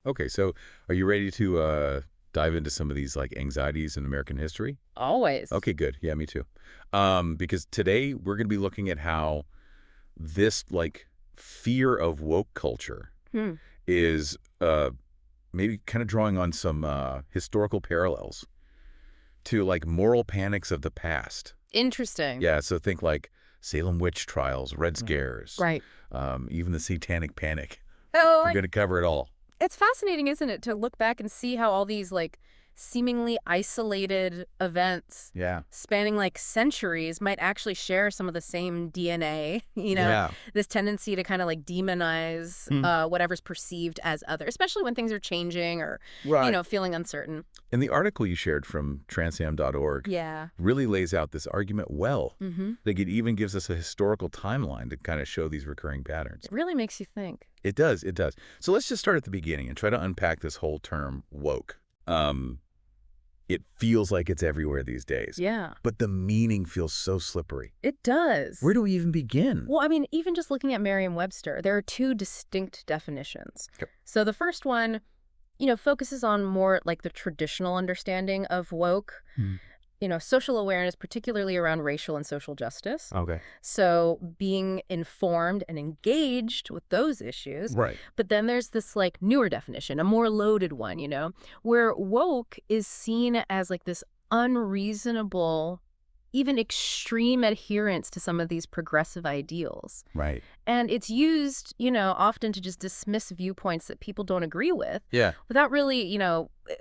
Okay, so are you ready to dive into some of these like anxieties in American history? Always. Okay, good. Yeah, me too. Because today we're going to be looking at how this like fear of woke culture Hmm. is maybe kind of drawing on some historical parallels to like moral panics of the past. Interesting. Yeah, so think like Salem witch trials, Red Scares, Right. even the Satanic Panic. Oh, We're going to cover it all. it's fascinating, isn't it, to look back and see how all these like seemingly isolated events Yeah. spanning like centuries might actually share some of the same DNA, Yeah. this tendency to kind of like demonize Hmm. whatever's perceived as other, especially when things are changing or, Right. feeling uncertain. And the article you shared from transam.org Yeah. really lays out this argument well. Mm-hmm. Like it even gives us a historical timeline to kind of show these recurring patterns. It really makes you think. It does, it does. So let's just start at the beginning and try to unpack this whole term woke. It feels like it's everywhere these days, Yeah, but the meaning feels so slippery. it does. Where do we even begin? Well, I mean, even just looking at Merriam-Webster, there are two distinct definitions. Okay. So the first one, focuses on more like the traditional understanding of woke, social awareness, particularly around racial and social justice. Okay. So being informed and engaged with those issues. Right. But then there's this like newer definition, a more loaded one, where woke is seen as like this unreasonable, even extreme adherence to some of these progressive ideals. Right. And it's used, often to just dismiss viewpoints that people don't agree with Yeah. without really,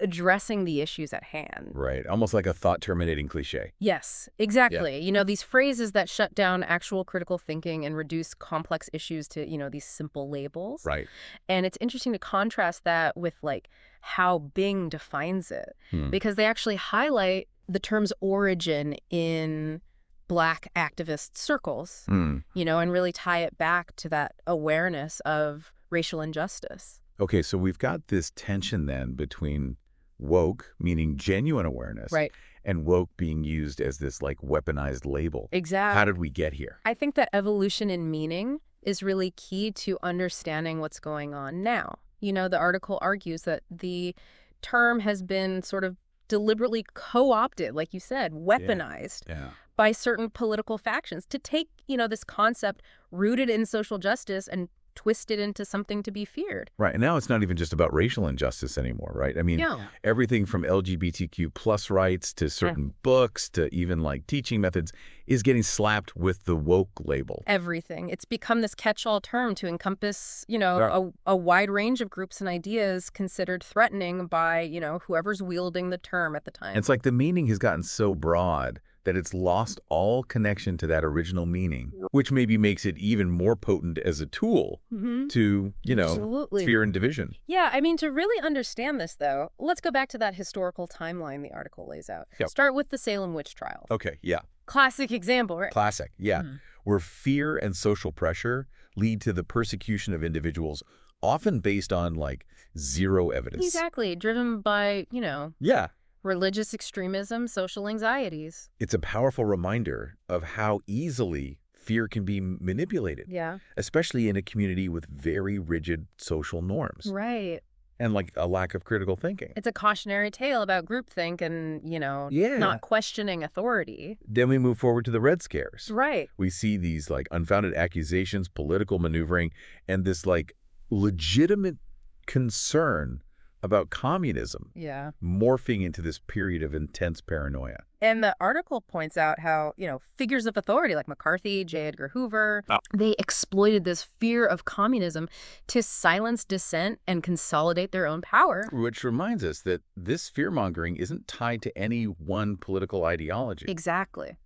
addressing the issues at hand. Right. Almost like a thought-terminating cliche. Yes, exactly. These phrases that shut down actual critical thinking and reduce complex issues to, these simple labels. Right. And it's interesting to contrast that with like how Bing defines it, because they actually highlight the term's origin in Black activist circles, and really tie it back to that awareness of racial injustice. Okay, so we've got this tension then between woke, meaning genuine awareness, Right. and woke being used as this like weaponized label. Exactly. How did we get here? I think that evolution in meaning is really key to understanding what's going on now. The article argues that the term has been sort of deliberately co-opted, like you said, weaponized Yeah. by certain political factions to take, this concept rooted in social justice and twist it into something to be feared. Right. And now it's not even just about racial injustice anymore, right? I mean, Yeah. everything from LGBTQ plus rights to certain books to even like teaching methods is getting slapped with the woke label. Everything. It's become this catch-all term to encompass, Yeah. a wide range of groups and ideas considered threatening by, whoever's wielding the term at the time. It's like the meaning has gotten so broad that it's lost all connection to that original meaning, which maybe makes it even more potent as a tool to, Absolutely. fear and division. Yeah, I mean, to really understand this, though, let's go back to that historical timeline the article lays out. Yep. Start with the Salem witch trials. Okay, yeah. Classic example, right? Classic, yeah. Where fear and social pressure lead to the persecution of individuals, often based on like zero evidence. Exactly. Driven by, Yeah. religious extremism, social anxieties. It's a powerful reminder of how easily fear can be manipulated, Yeah. especially in a community with very rigid social norms Right. and like a lack of critical thinking. It's a cautionary tale about groupthink and, Yeah. not questioning authority. Then we move forward to the Red Scares. Right. We see these like unfounded accusations, political maneuvering, and this like legitimate concern about communism Yeah. morphing into this period of intense paranoia. And the article points out how, figures of authority like McCarthy, J. Edgar Hoover, they exploited this fear of communism to silence dissent and consolidate their own power. Which reminds us that this fear-mongering isn't tied to any one political ideology. Exactly.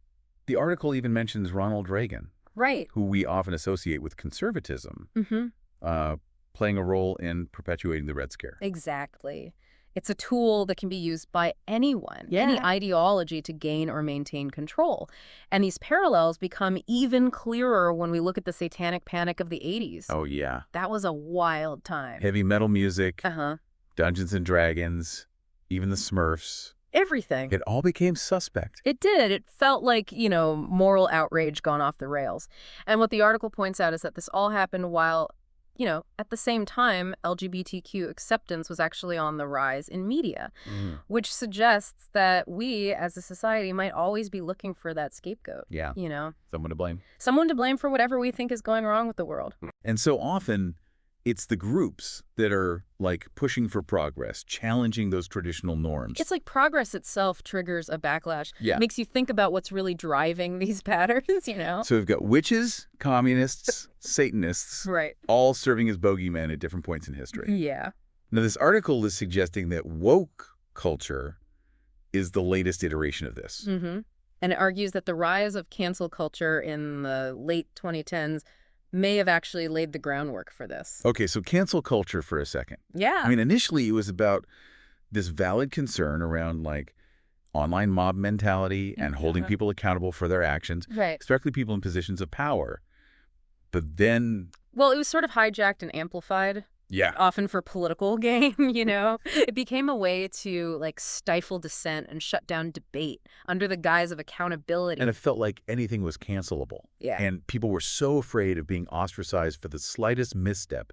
The article even mentions Ronald Reagan, Right. who we often associate with conservatism, playing a role in perpetuating the Red Scare. Exactly. It's a tool that can be used by anyone, any ideology to gain or maintain control. And these parallels become even clearer when we look at the Satanic Panic of the 80s. Oh, yeah. That was a wild time. Heavy metal music, Uh-huh. Dungeons and Dragons, even the Smurfs. Everything. It all became suspect. It did. It felt like, moral outrage gone off the rails. And what the article points out is that this all happened while, you know, at the same time, LGBTQ acceptance was actually on the rise in media, which suggests that we as a society might always be looking for that scapegoat. Yeah. You know? Someone to blame. Someone to blame for whatever we think is going wrong with the world. And so often, it's the groups that are, like, pushing for progress, challenging those traditional norms. It's like progress itself triggers a backlash. Yeah. Makes you think about what's really driving these patterns, you know? So we've got witches, communists, Satanists, Right. all serving as bogeymen at different points in history. Yeah. Now, this article is suggesting that woke culture is the latest iteration of this. And it argues that the rise of cancel culture in the late 2010s may have actually laid the groundwork for this. Okay, so cancel culture for a second. Yeah. I mean, initially it was about this valid concern around, like, online mob mentality and holding people accountable for their actions, Right. especially people in positions of power. But then... Well, it was sort of hijacked and amplified, Yeah. often for political gain, you know? It became a way to, like, stifle dissent and shut down debate under the guise of accountability. And it felt like anything was cancelable. Yeah. And people were so afraid of being ostracized for the slightest misstep,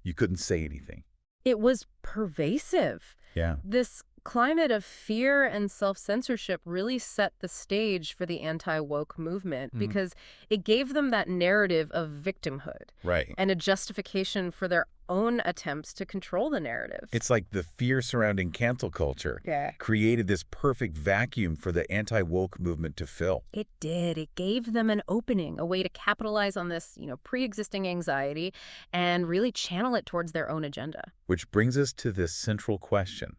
you couldn't say anything. It was pervasive. Yeah. This climate of fear and self-censorship really set the stage for the anti-woke movement because it gave them that narrative of victimhood Right. and a justification for their own attempts to control the narrative. It's like the fear surrounding cancel culture created this perfect vacuum for the anti-woke movement to fill. It did. It gave them an opening, a way to capitalize on this, you know, pre-existing anxiety and really channel it towards their own agenda. Which brings us to this central question.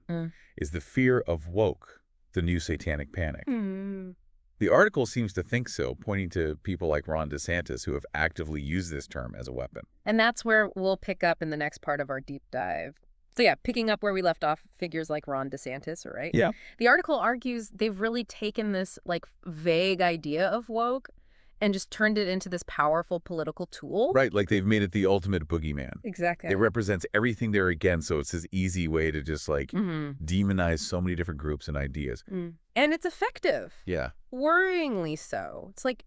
Is the fear of woke the new satanic panic? The article seems to think so, pointing to people like Ron DeSantis who have actively used this term as a weapon. And that's where we'll pick up in the next part of our deep dive. So yeah, picking up where we left off, figures like Ron DeSantis, right? Yeah. The article argues they've really taken this like vague idea of woke and just turned it into this powerful political tool. Right, like they've made it the ultimate boogeyman. Exactly. It represents everything they're against, so it's this easy way to just, like, demonize so many different groups and ideas. And it's effective. Yeah. Worryingly so. It's like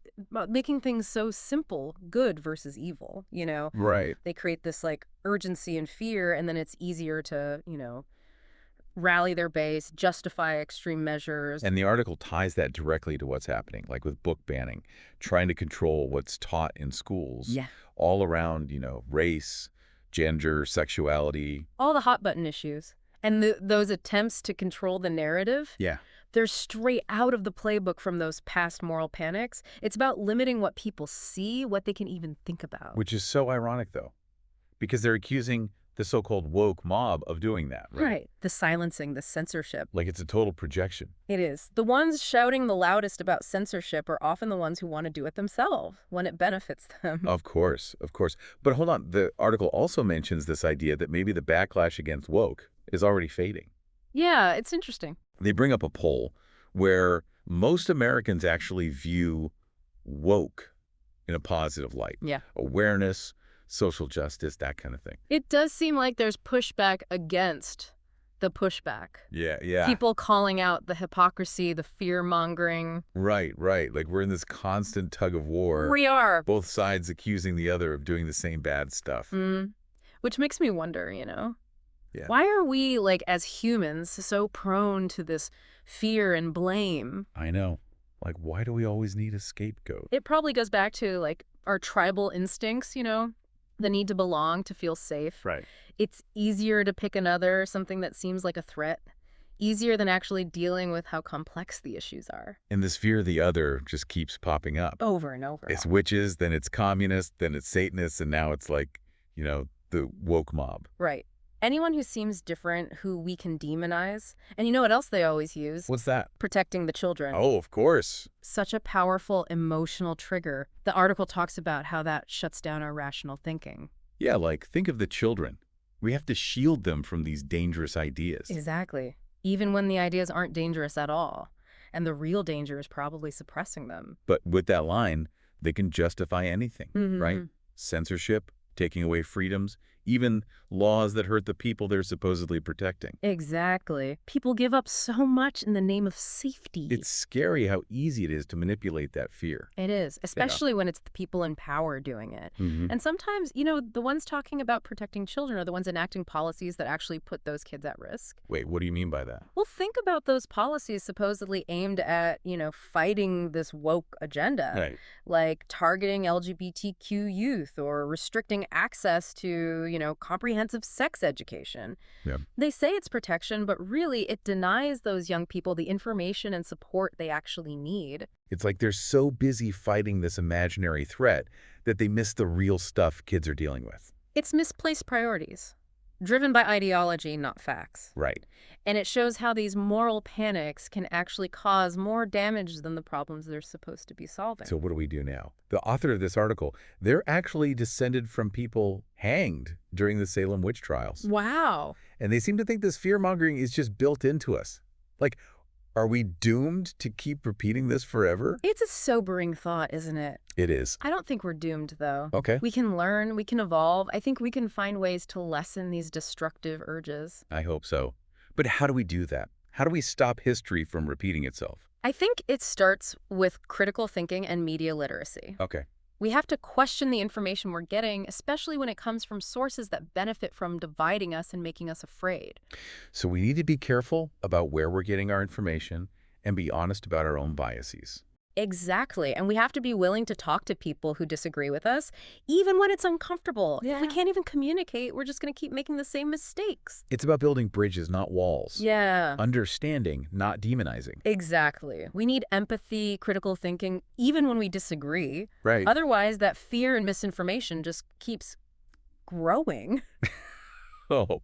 making things so simple, good versus evil, you know? Right. They create this, like, urgency and fear, and then it's easier to, you know, rally their base, justify extreme measures. And the article ties that directly to what's happening, like with book banning, trying to control what's taught in schools, all around, you know, race, gender, sexuality. All the hot button issues. And those attempts to control the narrative, they're straight out of the playbook from those past moral panics. It's about limiting what people see, what they can even think about. Which is so ironic, though, because they're accusing the so-called woke mob of doing that, right? Right. The silencing, the censorship. Like it's a total projection. It is. The ones shouting the loudest about censorship are often the ones who want to do it themselves when it benefits them. Of course, of course. But hold on, the article also mentions this idea that maybe the backlash against woke is already fading. Yeah, it's interesting. They bring up a poll where most Americans actually view woke in a positive light. Yeah. Awareness, social justice, that kind of thing. It does seem like there's pushback against the pushback. Yeah. People calling out the hypocrisy, the fear-mongering. Right. Like we're in this constant tug of war. We are. Both sides accusing the other of doing the same bad stuff. Which makes me wonder, you know? Yeah. Why are we, like, as humans, so prone to this fear and blame? I know. Like, why do we always need a scapegoat? It probably goes back to, like, our tribal instincts, you know? The need to belong, to feel safe. Right. It's easier to pick another, something that seems like a threat. Easier than actually dealing with how complex the issues are. And this fear of the other just keeps popping up. Over and over. It's witches, then it's communists, then it's Satanists, and now it's like, you know, the woke mob. Right. Anyone who seems different, who we can demonize. And you know what else they always use? What's that? Protecting the children. Oh, of course. Such a powerful emotional trigger. The article talks about how that shuts down our rational thinking. Yeah, like, think of the children. We have to shield them from these dangerous ideas. Exactly. Even when the ideas aren't dangerous at all. And the real danger is probably suppressing them. But with that line, they can justify anything, right? Censorship, taking away freedoms, even laws that hurt the people they're supposedly protecting. Exactly. People give up so much in the name of safety. It's scary how easy it is to manipulate that fear. It is, especially when it's the people in power doing it. And sometimes, the ones talking about protecting children are the ones enacting policies that actually put those kids at risk. Wait, what do you mean by that? Well, think about those policies supposedly aimed at, fighting this woke agenda. Right. Like targeting LGBTQ youth or restricting access to, comprehensive sex education. Yeah. They say it's protection, but really it denies those young people the information and support they actually need. It's like they're so busy fighting this imaginary threat that they miss the real stuff kids are dealing with. It's misplaced priorities, driven by ideology, not facts. Right. And it shows how these moral panics can actually cause more damage than the problems they're supposed to be solving. So what do we do now? The author of this article, they're actually descended from people hanged during the Salem witch trials. Wow. And they seem to think this fear-mongering is just built into us. Like, are we doomed to keep repeating this forever? It's a sobering thought, isn't it? It is. I don't think we're doomed, though. Okay. We can learn, we can evolve. I think we can find ways to lessen these destructive urges. I hope so. But how do we do that? How do we stop history from repeating itself? I think it starts with critical thinking and media literacy. Okay. We have to question the information we're getting, especially when it comes from sources that benefit from dividing us and making us afraid. So we need to be careful about where we're getting our information and be honest about our own biases. Exactly. And we have to be willing to talk to people who disagree with us, even when it's uncomfortable. Yeah. If we can't even communicate, we're just going to keep making the same mistakes. It's about building bridges, not walls. Yeah. Understanding, not demonizing. Exactly. We need empathy, critical thinking, even when we disagree. Right. Otherwise, that fear and misinformation just keeps growing. Oh,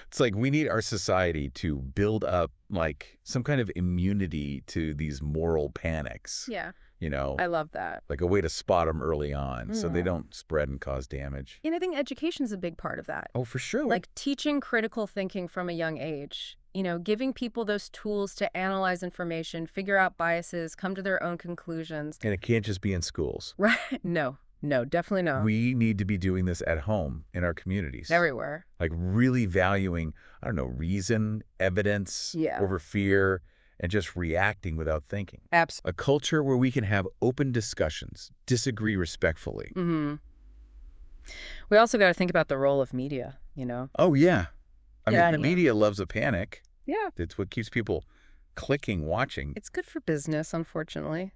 it's like we need our society to build up like some kind of immunity to these moral panics. Yeah. I love that. like a way to spot them early on so they Yeah. don't spread and cause damage. And I think education's a big part of that. Oh, for sure. Like teaching critical thinking from a young age, giving people those tools to analyze information, figure out biases, come to their own conclusions. And it can't just be in schools. Right? No, definitely no. We need to be doing this at home in our communities. Everywhere. Like really valuing, reason, evidence Yeah. over fear, and just reacting without thinking. Absolutely. A culture where we can have open discussions, disagree respectfully. We also got to think about the role of media, Oh, yeah. Yeah, The yeah. media loves a panic. Yeah. It's what keeps people clicking, watching. It's good for business, unfortunately.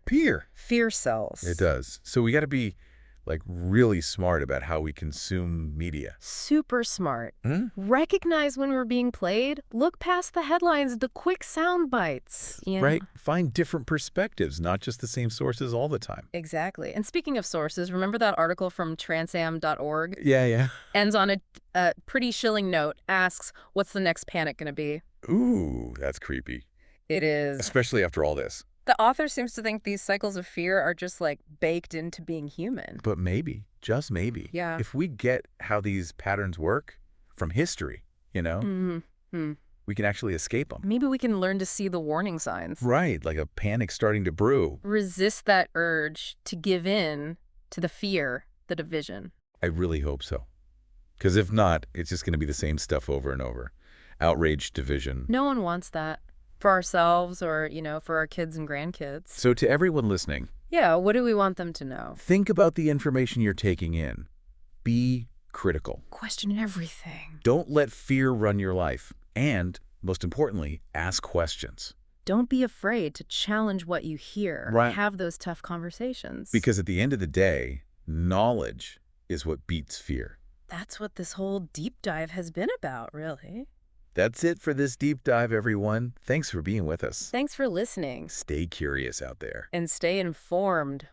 Fear sells. It does. So we got to be like really smart about how we consume media. Super smart. Recognize when we're being played. Look past the headlines, the quick sound bites. Right? Find different perspectives, not just the same sources all the time. Exactly. And speaking of sources, remember that article from transam.org? Yeah. Ends on a pretty chilling note, asks, what's the next panic going to be? Ooh, that's creepy. It is. Especially after all this. The author seems to think these cycles of fear are just like baked into being human. But maybe, just maybe, Yeah. if we get how these patterns work from history, we can actually escape them. Maybe we can learn to see the warning signs. Right, like a panic starting to brew. Resist that urge to give in to the fear, the division. I really hope so. Because if not, it's just going to be the same stuff over and over. Outrage, division. No one wants that. For ourselves or, for our kids and grandkids. So to everyone listening, Yeah, what do we want them to know? think about the information you're taking in. Be critical. Question everything. Don't let fear run your life. And, most importantly, ask questions. Don't be afraid to challenge what you hear. Right. Have those tough conversations. Because at the end of the day, knowledge is what beats fear. That's what this whole deep dive has been about, really. That's it for this deep dive, everyone. Thanks for being with us. Thanks for listening. Stay curious out there. And stay informed.